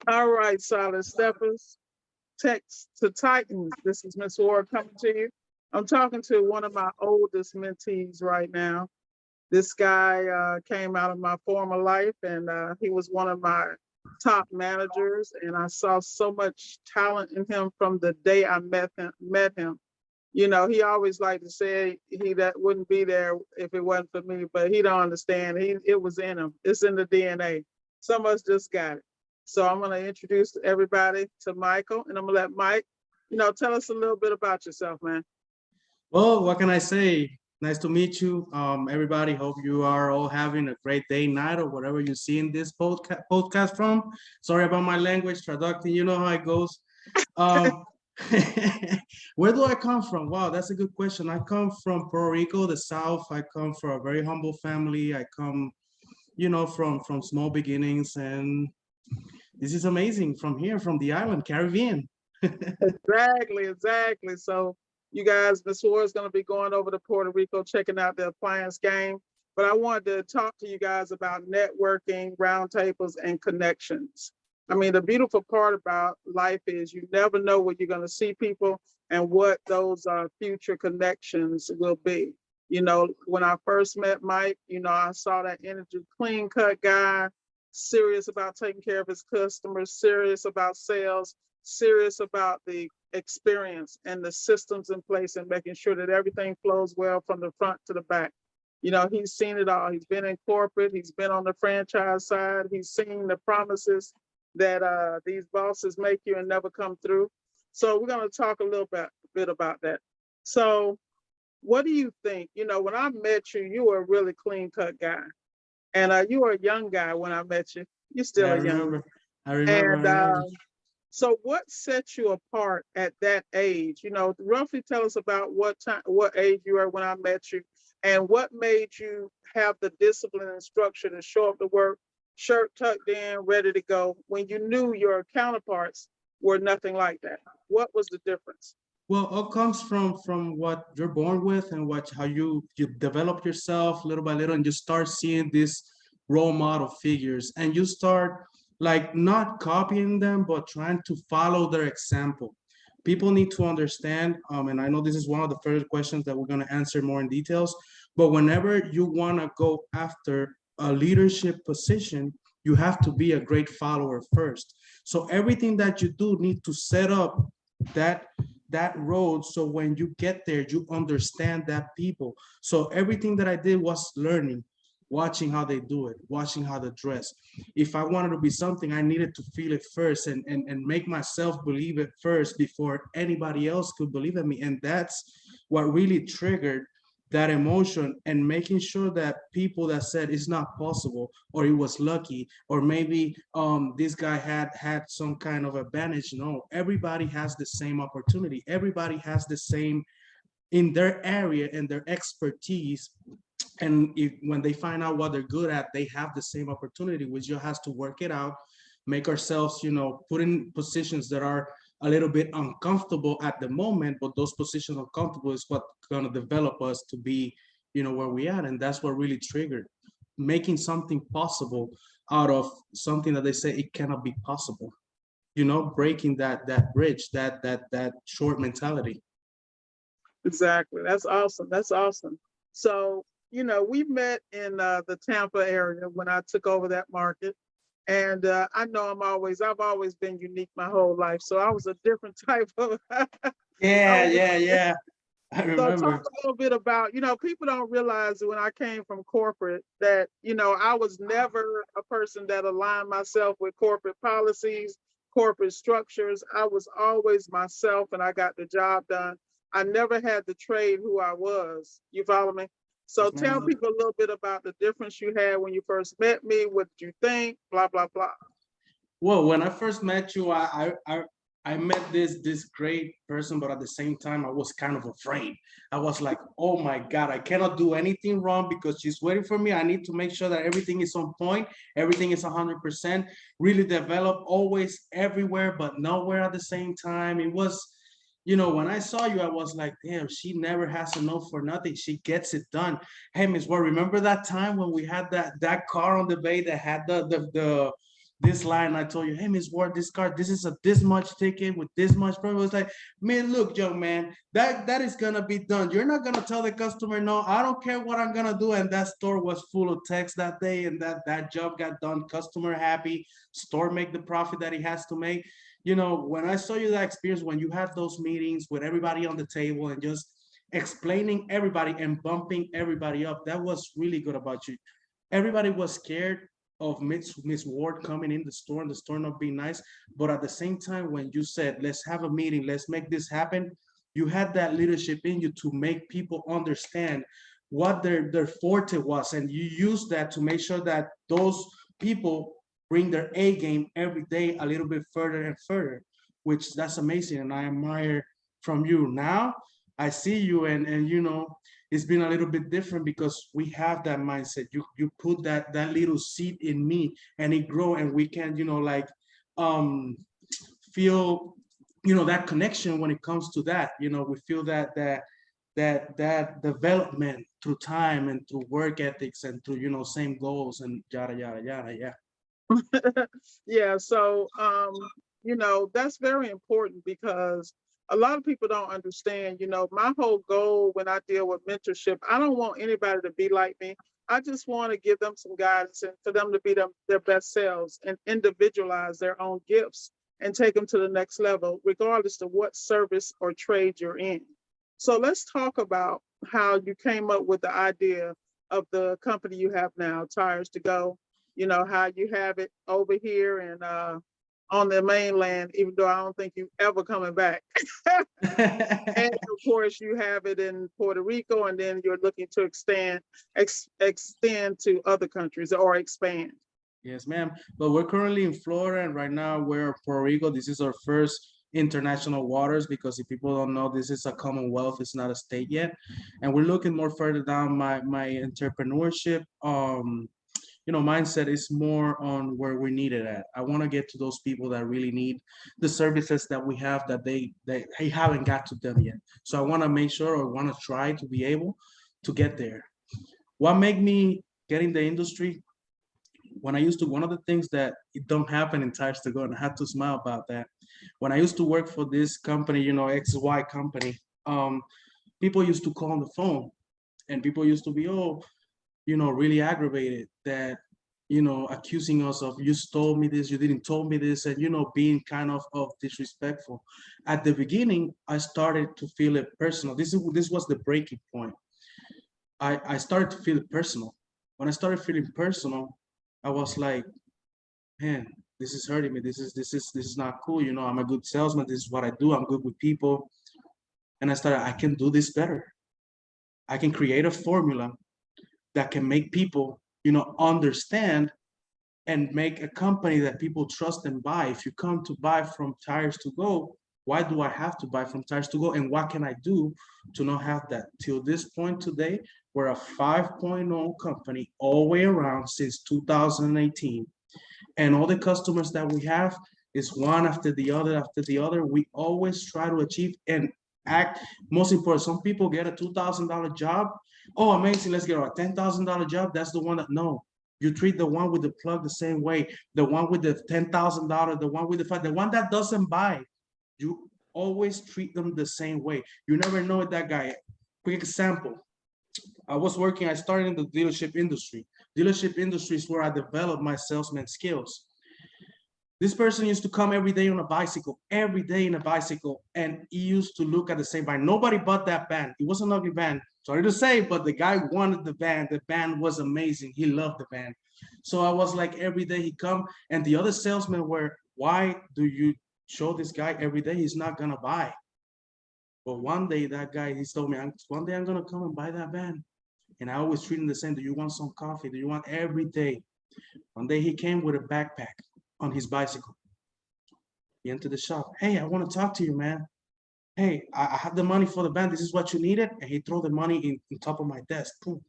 All right, solid steppers. Text to Titans. This is Miss Ward coming to you. I'm talking to one of my oldest mentees right now. This guy came out of my former life, and he was one of my top managers. And I saw so much talent in him from the day I met him. You know, he always liked to say he that wouldn't be there if it wasn't for me, but he don't understand. It was in him. It's in the DNA. Some of us just got it. So I'm gonna introduce everybody to Michael, and I'm gonna let Mike, tell us a little bit about yourself, man. Well, what can I say? Nice to meet you, everybody. Hope you are all having a great day, night, or whatever you see in this podcast from. Sorry about my language, traducting. You know how it goes. Um, where do I come from? Wow, that's a good question. I come from Puerto Rico, the South. I come from a very humble family. I come, from small beginnings, and this is amazing. From here, from the island, Caribbean. Exactly, exactly. So you guys, Miss Ward is gonna be going over to Puerto Rico, checking out the appliance game. But I wanted to talk to you guys about networking, roundtables, and connections. I mean, the beautiful part about life is you never know where you're gonna see people and what those future connections will be. You know, when I first met Mike, I saw that energy, clean cut guy, serious about taking care of his customers, serious about sales, serious about the experience and the systems in place and making sure that everything flows well from the front to the back. You know, he's seen it all. He's been in corporate, he's been on the franchise side, he's seen the promises that these bosses make you and never come through. So we're going to talk a little bit about that. So what do you think? You know, when I met you, you were a really clean cut guy. And you were a young guy when I met you. You're Yeah, still I a young. remember. I remember. I And remember. so what sets you apart at that age? You know, roughly tell us about what age you were when I met you, and what made you have the discipline and structure to show up to work, shirt tucked in, ready to go, when you knew your counterparts were nothing like that. What was the difference? Well, all comes from what you're born with and what how you develop yourself little by little, and you start seeing these role model figures, and you start like not copying them, but trying to follow their example. People need to understand, and I know this is one of the first questions that we're going to answer more in details, but whenever you want to go after a leadership position, you have to be a great follower first. So everything that you do need to set up that that road, so when you get there you understand that people. So everything that I did was learning, watching how they do it, watching how they dress. If I wanted to be something, I needed to feel it first, and make myself believe it first before anybody else could believe in me. And that's what really triggered that emotion, and making sure that people that said it's not possible, or it was lucky, or maybe this guy had some kind of advantage. No, everybody has the same opportunity, everybody has the same in their area and their expertise. And if when they find out what they're good at, they have the same opportunity. We just has to work it out, make ourselves, put in positions that are a little bit uncomfortable at the moment, but those positions uncomfortable is what gonna develop us to be, where we at. And that's what really triggered making something possible out of something that they say it cannot be possible. Breaking that bridge, that short mentality. Exactly. That's awesome. That's awesome. So, we met in the Tampa area when I took over that market. And I know I've always been unique my whole life. So I was a different type of, I Yeah, was, yeah, yeah. I so talk remember. a little bit about, people don't realize that when I came from corporate that, I was never a person that aligned myself with corporate policies, corporate structures. I was always myself and I got the job done. I never had to trade who I was. You follow me? So Yes, tell ma'am. people a little bit about the difference you had when you first met me, what you think, blah, blah, blah. Well, when I first met you, I met this great person, but at the same time, I was kind of afraid. I was like, oh my God, I cannot do anything wrong because she's waiting for me. I need to make sure that everything is on point, everything is 100%, really develop always everywhere, but nowhere at the same time. It was, when I saw you, I was like, damn, she never has a no for nothing. She gets it done. Hey, Miss Ward, remember that time when we had that car on the bay that had the this line, I told you, hey, Miss Ward, this card, this is a this much ticket with this much profit. It's like, man, look, young man, that is gonna be done. You're not gonna tell the customer, no, I don't care what I'm gonna do. And that store was full of text that day, and that job got done. Customer happy, store make the profit that he has to make. You know, when I saw you that experience, when you had those meetings with everybody on the table and just explaining everybody and bumping everybody up, that was really good about you. Everybody was scared of Miss Ward coming in the store and the store not being nice. But at the same time, when you said, let's have a meeting, let's make this happen, you had that leadership in you to make people understand what their forte was. And you used that to make sure that those people bring their A game every day a little bit further and further, which that's amazing. And I admire from you. Now I see you, and you know, it's been a little bit different because we have that mindset. You put that little seed in me, and it grow, and we can, you know, like feel, you know, that connection when it comes to that. You know, we feel that development through time and through work ethics and through, you know, same goals and yada yada yada. Yeah. Yeah, so you know, that's very important because a lot of people don't understand, you know, my whole goal when I deal with mentorship, I don't want anybody to be like me. I just want to give them some guidance and for them to be their best selves and individualize their own gifts and take them to the next level, regardless of what service or trade you're in. So let's talk about how you came up with the idea of the company you have now, Tires to Go. You know, how you have it over here and on the mainland, even though I don't think you ever coming back. And of course, you have it in Puerto Rico, and then you're looking to extend to other countries or expand. Yes, ma'am. But we're currently in Florida, and right now we're in Puerto Rico. This is our first international waters because if people don't know, this is a commonwealth. It's not a state yet, and we're looking more further down. My entrepreneurship you know, mindset is more on where we need it at. I want to get to those people that really need the services that we have that they haven't got to them yet. So I want to make sure, or want to try to be able to get there. What made me get in the industry? When I used to, one of the things that it don't happen in Tires to Go, and I had to smile about that. When I used to work for this company, you know, XY company, people used to call on the phone, and people used to be, oh, you know, really aggravated that, you know, accusing us of, you stole me this, you didn't told me this, and, you know, being kind of disrespectful. At the beginning, I started to feel it personal. This was the breaking point. I started to feel it personal. When I started feeling personal, I was like, man, this is hurting me. This is not cool. You know, I'm a good salesman. This is what I do. I'm good with people. And I started, I can do this better. I can create a formula that can make people, you know, understand and make a company that people trust and buy. If you come to buy from Tires to Go, why do I have to buy from Tires to Go? And what can I do to not have that? Till this point today, we're a 5.0 company all the way around since 2018. And all the customers that we have is one after the other after the other. We always try to achieve and act. Most important, some people get a $2,000 job. Oh, amazing, let's get a $10,000 job. That's the one that, no, you treat the one with the plug the same way. The one with the $10,000, the one with the one that doesn't buy, you always treat them the same way. You never know that guy. Quick example. I started in the dealership industry. Dealership industry is where I developed my salesman skills. This person used to come every day on a bicycle, every day in a bicycle, and he used to look at the same van. Nobody bought that van. It was an ugly van. Sorry to say, but the guy wanted the van. The van was amazing. He loved the van. So I was like, every day he come, and the other salesmen were, why do you show this guy every day? He's not gonna buy. But one day that guy, he told me, one day I'm gonna come and buy that van. And I always treat him the same. Do you want some coffee? Do you want every day? One day he came with a backpack on his bicycle. He entered the shop. Hey, I want to talk to you, man. Hey, I have the money for the band. This is what you needed. And he threw the money in top of my desk. Boom.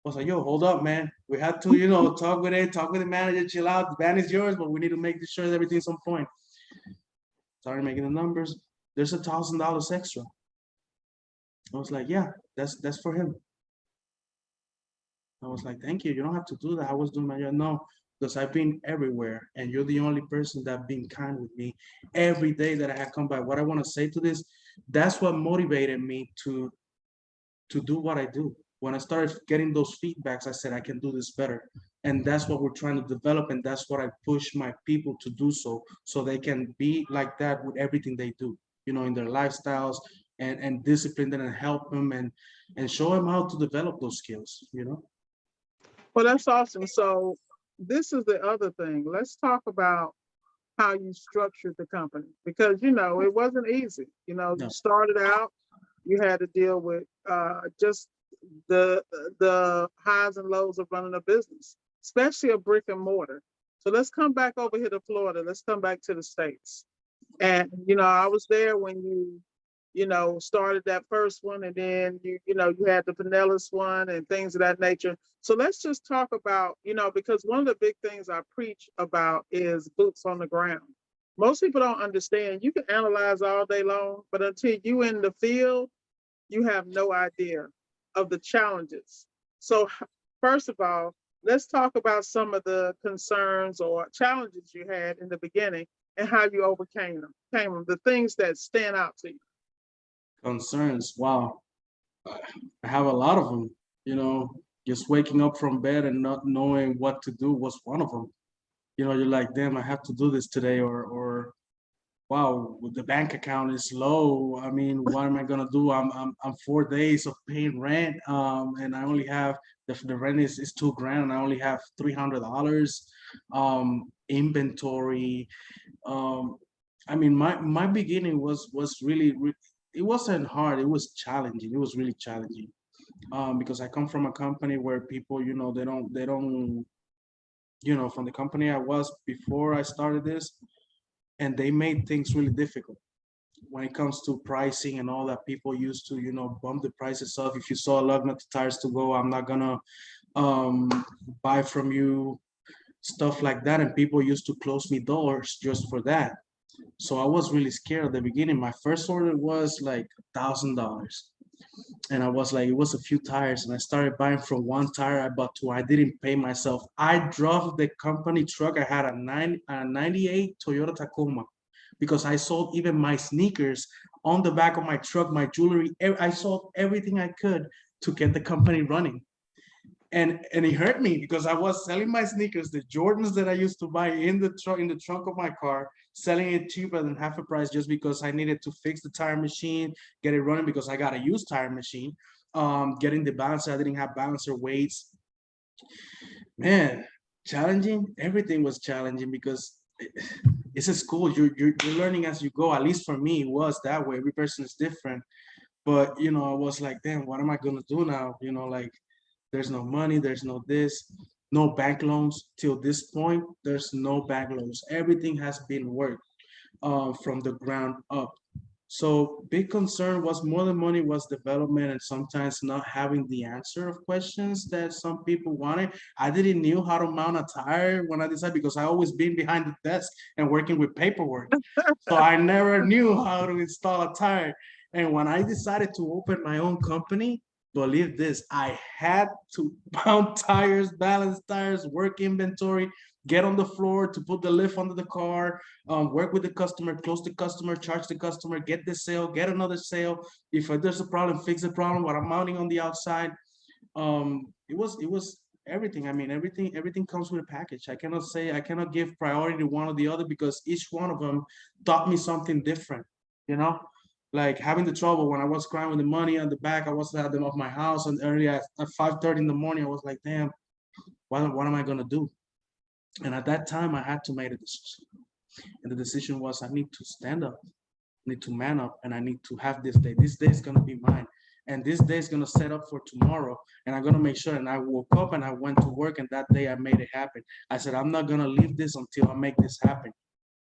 I was like, yo, hold up, man. We had to, you know, talk with the manager, chill out. The band is yours, but we need to make sure that everything's on point. Started making the numbers. There's $1,000 extra. I was like, yeah, that's for him. I was like, thank you. You don't have to do that. I was doing my job. No, because I've been everywhere, and you're the only person that been kind with me every day that I have come by. What I want to say to this, that's what motivated me to do what I do. When I started getting those feedbacks, I said I can do this better, and that's what we're trying to develop, and that's what I push my people to do, so they can be like that with everything they do, in their lifestyles, and discipline them and help them, and show them how to develop those skills. Well, that's awesome. So this is the other thing. Let's talk about how you structured the company, because it wasn't easy. You No. started out, you had to deal with just the highs and lows of running a business, especially a brick and mortar. So let's come back over here to Florida. Let's come back to the States. And I was there when you started that first one, and then you had the Pinellas one and things of that nature. So let's just talk about, because one of the big things I preach about is boots on the ground. Most people don't understand. You can analyze all day long, but until you in the field, you have no idea of the challenges. So first of all, let's talk about some of the concerns or challenges you had in the beginning and how you overcame them, the things that stand out to you. Concerns, wow. I have a lot of them. Just waking up from bed and not knowing what to do was one of them. You're like, damn, I have to do this today, or wow, the bank account is low. I mean, what am I gonna do? I'm 4 days of paying rent, and I only have the rent is $2,000, and I only have $300. Inventory. I mean, my beginning was really, it wasn't hard. It was challenging. It was really challenging, because I come from a company where people, they don't, from the company I was before I started this, and they made things really difficult when it comes to pricing and all that. People used to, bump the prices up. If you saw a lug nut to TIRES2GO, I'm not gonna buy from you, stuff like that. And people used to close me doors just for that. So I was really scared at the beginning. My first order was like $1,000. And I was like, it was a few tires, and I started buying from one tire. I bought two. I didn't pay myself. I drove the company truck. I had a 98 Toyota Tacoma, because I sold even my sneakers on the back of my truck, my jewelry. I sold everything I could to get the company running. And it hurt me, because I was selling my sneakers, the Jordans that I used to buy in the trunk of my car, selling it cheaper than half a price, just because I needed to fix the tire machine, get it running, because I got a used tire machine. Getting the balancer, I didn't have balancer weights. Man, challenging. Everything was challenging, because it's a school. You're learning as you go. At least for me, it was that way. Every person is different. But I was like, damn, what am I gonna do now? Like, there's no money, there's no this, no bank loans. Till this point, there's no bank loans. Everything has been worked from the ground up. So big concern was more than money, was development, and sometimes not having the answer of questions that some people wanted. I didn't knew how to mount a tire when I decided, because I always been behind the desk and working with paperwork. So I never knew how to install a tire. And when I decided to open my own company, believe this, I had to mount tires, balance tires, work inventory, get on the floor to put the lift under the car, work with the customer, close the customer, charge the customer, get the sale, get another sale. If there's a problem, fix the problem. What I'm mounting on the outside, it was everything. I mean, everything comes with a package. I cannot give priority to one or the other, because each one of them taught me something different. You know, like having the trouble when I was crying with the money on the back, I was at them off my house, and early at 5:30 in the morning, I was like, damn, what am I gonna do? And at that time, I had to make a decision. And the decision was, I need to stand up, I need to man up, and I need to have this day. This day is gonna be mine. And this day is gonna set up for tomorrow. And I'm gonna make sure. And I woke up and I went to work, and that day I made it happen. I said, I'm not gonna leave this until I make this happen.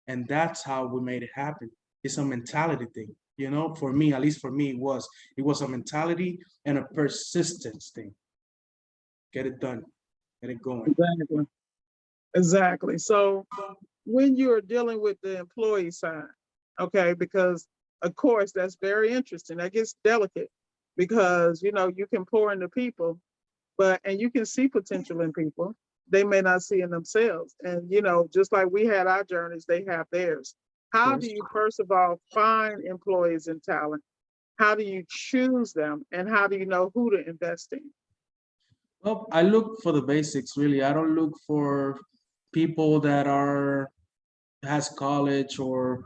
And that's how we made it happen. It's a mentality thing. For me, at least for me, it was a mentality and a persistence thing. Get it done, get it going. Exactly. Exactly. So when you're dealing with the employee side, okay, because of course that's very interesting. That gets delicate, because you can pour into people, and you can see potential in people, they may not see in themselves. And, you know, just like we had our journeys, they have theirs. Of How do course. you, first of all, find employees and talent? How do you choose them? And how do you know who to invest in? Well, I look for the basics really. I don't look for people that are has college or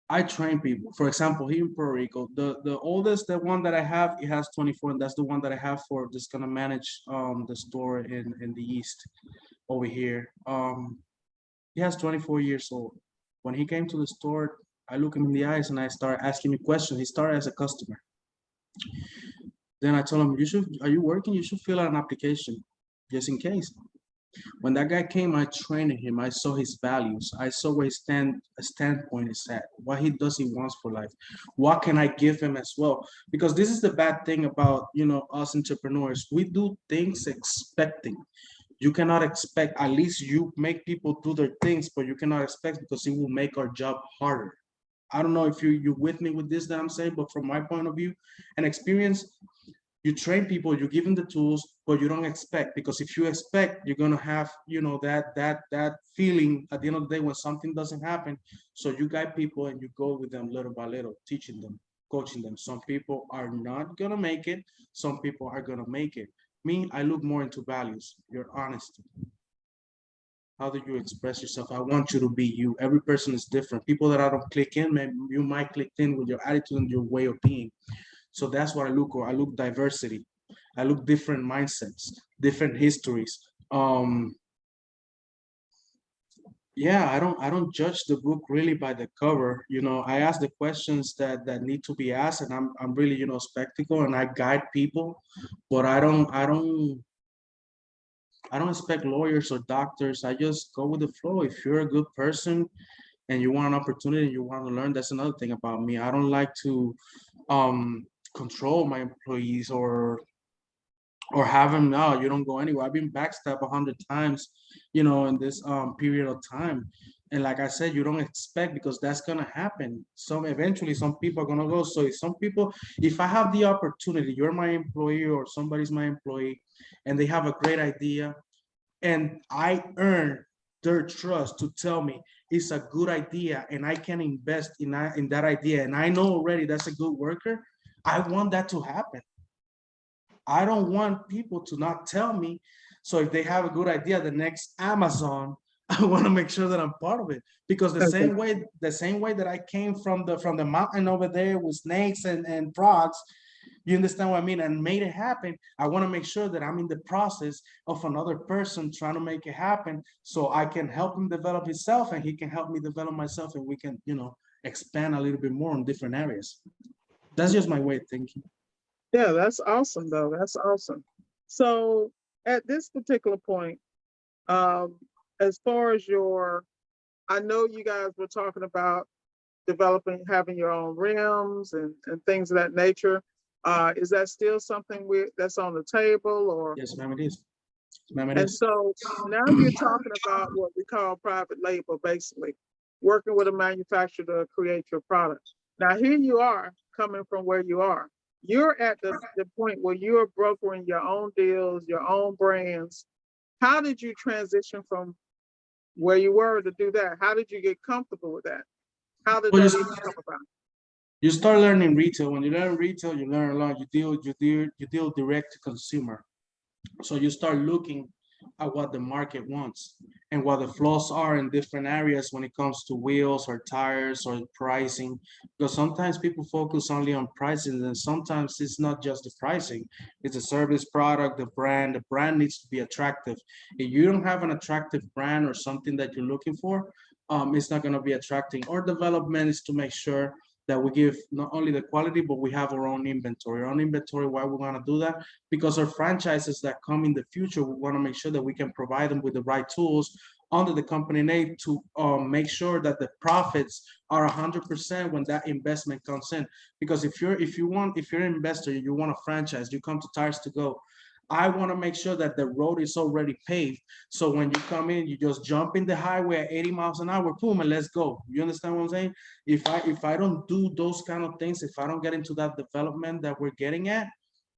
I train people. For example, here in Puerto Rico, the oldest, the one that I have, it has 24, and that's the one that I have for just gonna manage the store in the east over here. He has 24 years old. When he came to the store, I look him in the eyes and I start asking him questions. He started as a customer. Then I told him, are you working? You should fill out an application just in case. When that guy came, I trained him. I saw his values. I saw where his standpoint is at, what he does he wants for life. What can I give him as well? Because this is the bad thing about, you know, us entrepreneurs. We do things expecting. You cannot expect, at least you make people do their things, but you cannot expect because it will make our job harder. I don't know if you with me with this that I'm saying, but from my point of view and experience, you train people, you give them the tools, but you don't expect, because if you expect, you're gonna have, you know, that feeling at the end of the day when something doesn't happen. So you guide people and you go with them little by little, teaching them, coaching them. Some people are not gonna make it, some people are gonna make it. Me, I look more into values, your honesty. How do you express yourself? I want you to be you. Every person is different. People that I don't click in, maybe you might click in with your attitude and your way of being. So that's what I look for. I look diversity. I look different mindsets, different histories. Yeah, I don't judge the book really by the cover. You know, I ask the questions that need to be asked, and I'm really, you know, skeptical, and I guide people, but I don't expect lawyers or doctors. I just go with the flow. If you're a good person and you want an opportunity and you want to learn, that's another thing about me. I don't like to control my employees or have them, no, you don't go anywhere. I've been backstabbed 100 times, you know, in this period of time. And like I said, you don't expect, because that's gonna happen. Some eventually some people are gonna go. So if some people, if I have the opportunity, you're my employee or somebody's my employee, and they have a great idea, and I earn their trust to tell me it's a good idea and I can invest in that idea, and I know already that's a good worker, I want that to happen. I don't want people to not tell me. So if they have a good idea, the next Amazon, I want to make sure that I'm part of it. Because Okay. the same way that I came from the mountain over there with snakes and frogs, you understand what I mean, and made it happen. I want to make sure that I'm in the process of another person trying to make it happen, so I can help him develop himself and he can help me develop myself, and we can, you know, expand a little bit more on different areas. That's just my way of thinking. Yeah, that's awesome though. That's awesome. So at this particular point, um, as far as your, I know you guys were talking about developing, having your own rims and things of that nature. Is that still something that's on the table or? Yes, ma'am, it is. Ma'am, it And is. so now you're talking about what we call private label, basically working with a manufacturer to create your product. Now here you are coming from where you are. You're at the point where you're brokering your own deals, your own brands. How did you transition from where you were to do that? How did you get comfortable with that? How did Well, that even come about? you start learning retail. When you learn retail, you learn a lot. You deal direct to consumer. So you start looking at what the market wants and what the flaws are in different areas when it comes to wheels or tires or pricing. Because sometimes people focus only on pricing, and sometimes it's not just the pricing, it's the service, product, the brand. The brand needs to be attractive. If you don't have an attractive brand or something that you're looking for, it's not going to be attracting. Our development is to make sure that we give not only the quality, but we have our own inventory. Our own inventory, why we want to do that? Because our franchises that come in the future, we want to make sure that we can provide them with the right tools under the company name to make sure that the profits are 100% when that investment comes in. Because if you're an investor, you want a franchise, you come to TIRES2GO. I want to make sure that the road is already paved. So when you come in, you just jump in the highway at 80 miles an hour, boom, and let's go. You understand what I'm saying? If I don't do those kind of things, if I don't get into that development that we're getting at,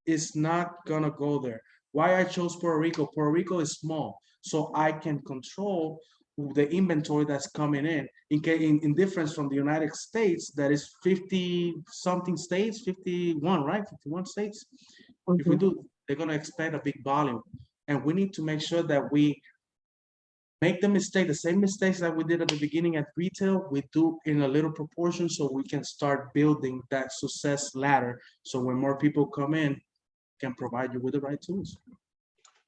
it's not gonna go there. Why I chose Puerto Rico? Puerto Rico is small, so I can control the inventory that's coming in difference from the United States, that is 50 something states, 51, right? 51 states. If we Mhm. do, they're gonna expect a big volume. And we need to make sure that we make the same mistakes that we did at the beginning at retail, we do in a little proportion so we can start building that success ladder. So when more people come in, can provide you with the right tools.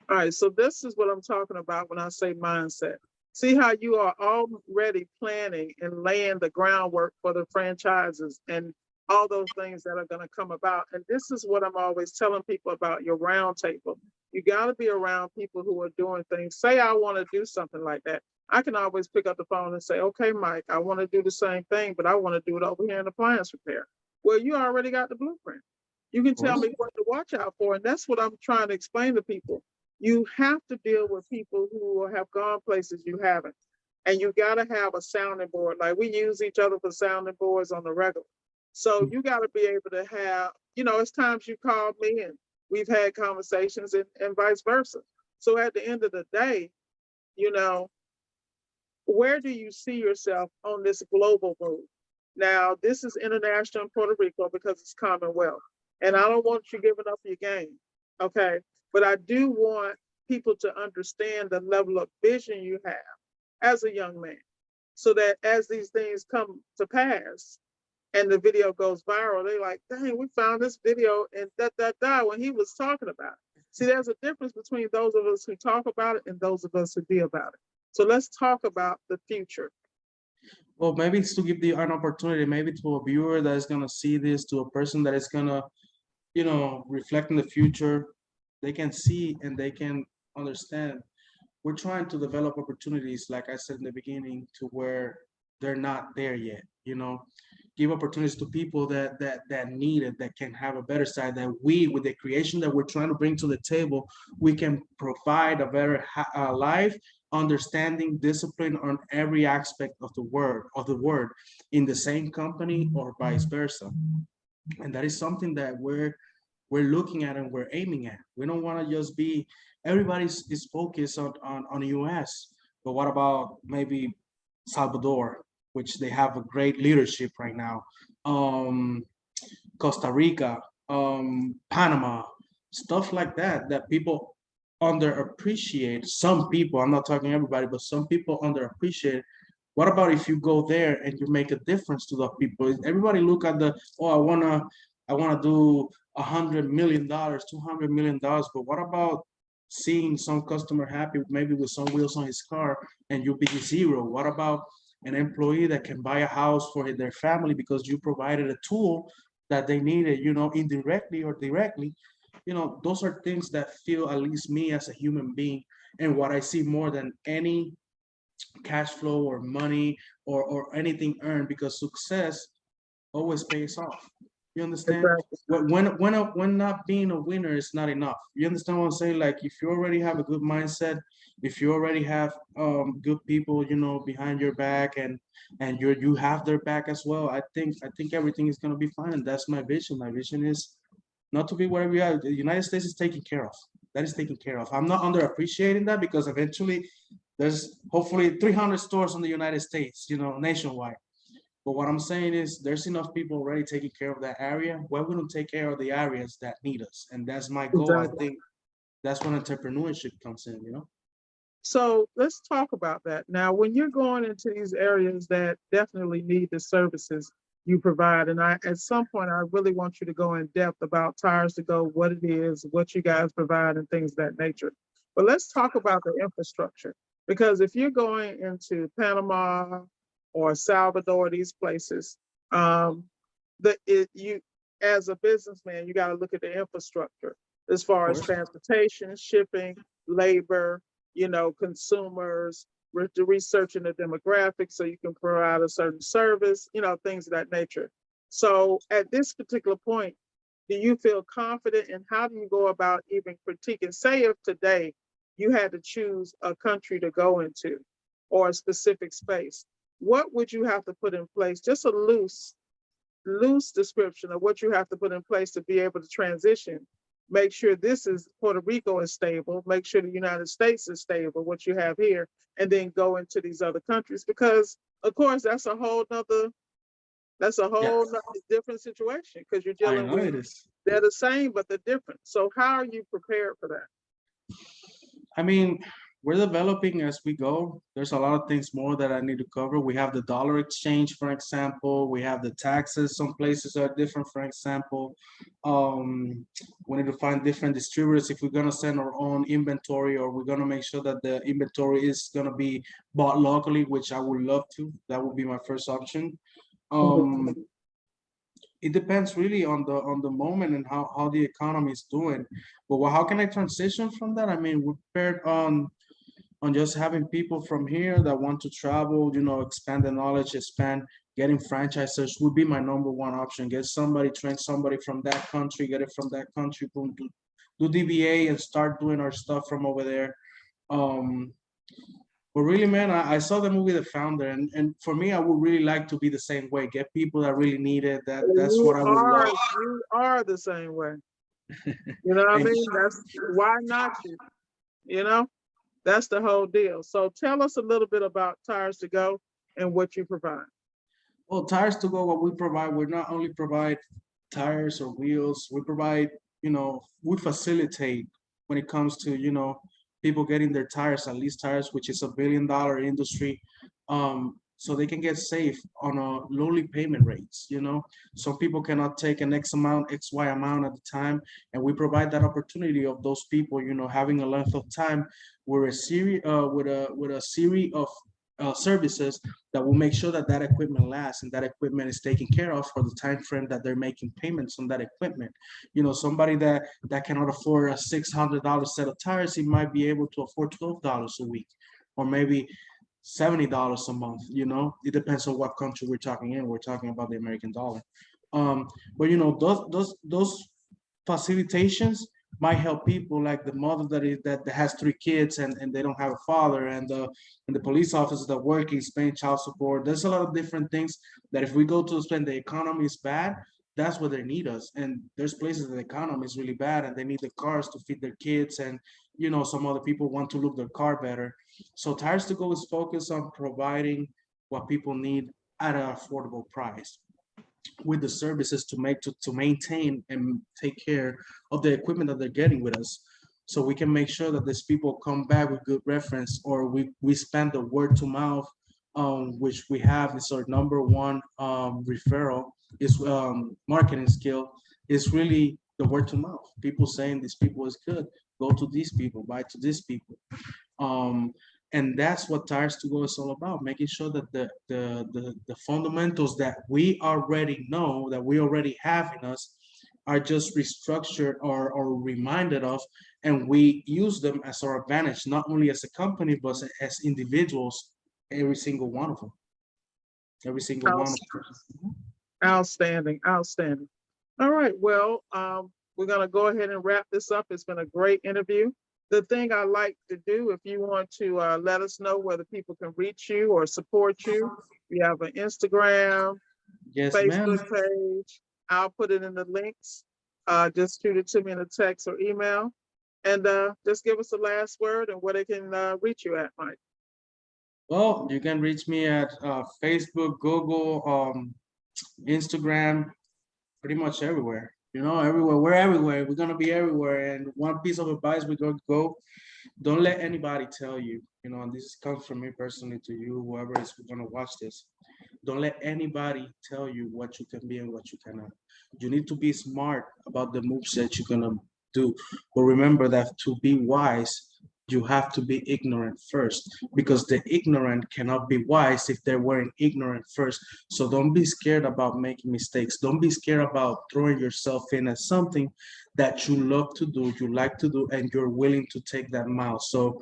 All right, so this is what I'm talking about when I say mindset. See how you are already planning and laying the groundwork for the franchises and all those things that are going to come about. And this is what I'm always telling people about your round table. You got to be around people who are doing things. Say I want to do something like that. I can always pick up the phone and say, okay, Mike, I want to do the same thing, but I want to do it over here in appliance repair. Well, you already got the blueprint. You can Of tell course. me what to watch out for. And that's what I'm trying to explain to people. You have to deal with people who have gone places you haven't. And you got to have a sounding board. Like we use each other for sounding boards on the regular. So you got to be able to have, it's times you call me and we've had conversations and vice versa. So at the end of the day, you know, where do you see yourself on this global move? Now, this is international in Puerto Rico because it's Commonwealth. And I don't want you giving up your game. Okay. But I do want people to understand the level of vision you have as a young man. So that as these things come to pass and the video goes viral, they're like, dang, we found this video and when he was talking about it. See, there's a difference between those of us who talk about it and those of us who be about it. So let's talk about the future. Well, maybe it's to give an opportunity, maybe to a viewer that is gonna see this, to a person that is gonna, reflect in the future. They can see and they can understand. We're trying to develop opportunities, like I said in the beginning, to where they're not there yet, give opportunities to people that need it, that can have a better side, that we, with the creation that we're trying to bring to the table, we can provide a better life, understanding, discipline on every aspect of the word in the same company or vice versa. And that is something that we're looking at and we're aiming at. We don't want to just be, everybody's is focused on the US, but what about maybe Salvador, which they have a great leadership right now, um, Costa Rica, Panama, stuff like that, that people underappreciate. Some people, I'm not talking everybody, but some people underappreciate. What about if you go there and you make a difference to the people? Everybody look at oh, I wanna do $100 million, $200 million, but what about seeing some customer happy, maybe with some wheels on his car, and you be zero? What about an employee that can buy a house for their family because you provided a tool that they needed, indirectly or directly? Those are things that feel, at least me as a human being, and what I see more than any cash flow or money or anything earned, because success always pays off. You understand? Exactly. When not being a winner is not enough. You understand what I'm saying? Like, if you already have a good mindset, if you already have good people, behind your back, and you have their back as well, I think everything is gonna be fine. And that's my vision. My vision is not to be where we are. The United States is taken care of. That is taken care of. I'm not underappreciating that, because eventually there's hopefully 300 stores in the United States, nationwide. But what I'm saying is there's enough people already taking care of that area. Why wouldn't take care of the areas that need us? And that's my goal. I Exactly. think that's when entrepreneurship comes in. So let's talk about that. Now, when you're going into these areas that definitely need the services you provide, and at some point, I really want you to go in depth about TIRES2GO, what it is, what you guys provide, and things of that nature. But let's talk about the infrastructure, because if you're going into Panama or Salvador, these places, um, you as a businessman, you got to look at the infrastructure as far Of as course. transportation, shipping, labor, consumers, researching the demographics so you can provide a certain service, things of that nature. So at this particular point, do you feel confident, and how do you go about even critiquing? Say if today you had to choose a country to go into or a specific space, what would you have to put in place? Just a loose description of what you have to put in place to be able to transition make sure Puerto Rico is stable, make sure the United States is stable, what you have here, and then go into these other countries. Because of course that's a Yeah, whole nother different situation, because you're I dealing know with, it is. they're the same, but they're different. So how are you prepared for that? I mean, we're developing as we go. There's a lot of things more that I need to cover. We have the dollar exchange, for example. We have the taxes. Some places are different, for example. We need to find different distributors if we're gonna send our own inventory, or we're gonna make sure that the inventory is gonna be bought locally, which I would love to. That would be my first option. Um, it depends really on the moment and how the economy is doing. But how can I transition from that? I mean, we're prepared on just having people from here that want to travel, expand the knowledge, expand, getting franchisers would be my number one option. Get somebody, train somebody from that country, get it from that country, boom, do DBA and start doing our stuff from over there. Um, but really, man, I saw the movie The Founder, and for me, I would really like to be the same way. Get people that really need it. That's You what I would are love. you are the same way. You know what I And mean? That's why not you, you know? That's the whole deal. So tell us a little bit about Tires to Go and what you provide. well, Tires to Go, what we provide, we not only provide tires or wheels, we provide, we facilitate when it comes to, people getting their tires, at least tires, which is $1 billion industry. So they can get safe on a lowly payment rates. Some people cannot take an X Y amount at a time. And we provide that opportunity of those people, having a length of time with a series, with a series of services that will make sure that that equipment lasts and that equipment is taken care of for the time frame that they're making payments on that equipment. Somebody that cannot afford a $600 set of tires, he might be able to afford $12 a week, or maybe $70 a month. It depends on what country we're talking in. We're talking about the American dollar. But those facilitations might help people like the mother that has 3 kids and they don't have a father, and the police officer that working paying child support. There's a lot of different things that if we go to spend, the economy is bad, that's where they need us. And there's places that the economy is really bad and they need the cars to feed their kids, and some other people want to look their car better. So Tires to Go is focused on providing what people need at an affordable price, with the services to maintain and take care of the equipment that they're getting with us, so we can make sure that these people come back with good reference, or we spend the word to mouth, which we have is our number one referral, is marketing skill, is really the word to mouth, people saying these people is good, go to these people, buy to these people. um, and that's what Tires to Go is all about, making sure that the fundamentals that we already know, that we already have in us, are just restructured or reminded of, and we use them as our advantage, not only as a company, but as individuals, every single one of them, every single one of Outstanding, them. outstanding, outstanding. All right, well, we're gonna go ahead and wrap this up. It's been a great interview. The thing I like to do, if you want to let us know whether people can reach you or support you, you have an Instagram, Yes, ma'am. Facebook page. I'll put it in the links. Just shoot it to me in a text or email. And just give us the last word and where they can reach you at, Mike. Well, you can reach me at Facebook, Google, Instagram, pretty much everywhere. Everywhere. We're everywhere. We're gonna be everywhere. And one piece of advice we're gonna go: don't let anybody tell you. And this comes from me personally to you, whoever is gonna watch this. Don't let anybody tell you what you can be and what you cannot. You need to be smart about the moves that you're gonna do. But remember that to be wise, you have to be ignorant first, because the ignorant cannot be wise if they weren't ignorant first. So don't be scared about making mistakes. Don't be scared about throwing yourself in at something that you love to do, you like to do, and you're willing to take that mile. So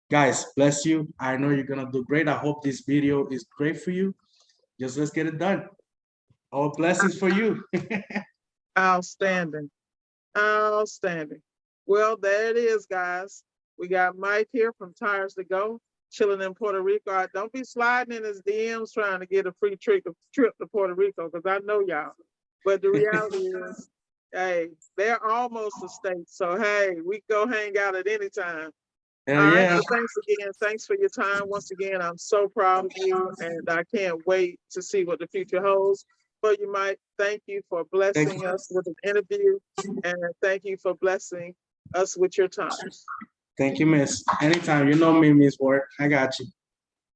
guys, bless you. I know you're gonna do great. I hope this video is great for you. Just let's get it done. All blessings for you. Outstanding. Outstanding. Well, there it is, guys. We got Mike here from Tires to Go, chilling in Puerto Rico. Don't be sliding in his DMs trying to get a free trip to Puerto Rico, because I know y'all. But the reality is, Hey, they're almost a state, so hey, we go hang out at any time. Hell All right, yeah. well, thanks again. Thanks for your time. Once again, I'm so proud of you, and I can't wait to see what the future holds. But you might thank you for Thank blessing you. us with an interview, and thank you for blessing us with your time. Thank you, Miss. Anytime. You know me, Miss Ward. I got you.